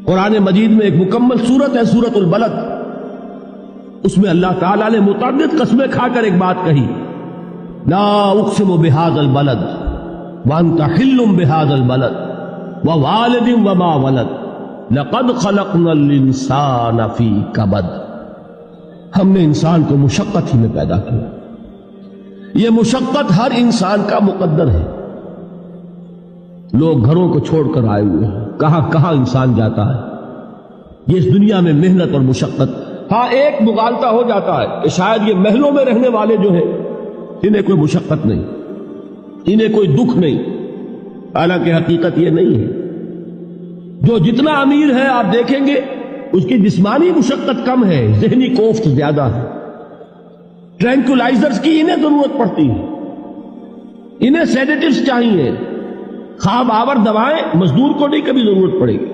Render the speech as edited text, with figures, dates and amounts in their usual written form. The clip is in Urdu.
قرآن مجید میں ایک مکمل سورت ہے سورۃ البلد، اس میں اللہ تعالیٰ نے متعدد قسمیں کھا کر ایک بات کہی، لا اقسم بہذا البلد وانت حل بہذا البلد ووالد وما ولد لقد خلقنا الانسان فی کبد۔ ہم نے انسان کو مشقت ہی میں پیدا کیا، یہ مشقت ہر انسان کا مقدر ہے۔ لوگ گھروں کو چھوڑ کر آئے ہوئے ہیں، کہاں کہاں انسان جاتا ہے، یہ اس دنیا میں محنت اور مشقت۔ ہاں ایک مغالطہ ہو جاتا ہے کہ شاید یہ محلوں میں رہنے والے جو ہیں انہیں کوئی مشقت نہیں، انہیں کوئی دکھ نہیں، حالانکہ حقیقت یہ نہیں ہے۔ جو جتنا امیر ہے آپ دیکھیں گے اس کی جسمانی مشقت کم ہے، ذہنی کوفت زیادہ ہے۔ ٹرینکولائزرز کی انہیں ضرورت پڑتی ہے، انہیں سیڈیٹیوز چاہیے، خواب آور دوائیں مزدور کو نہیں کبھی ضرورت پڑے گی۔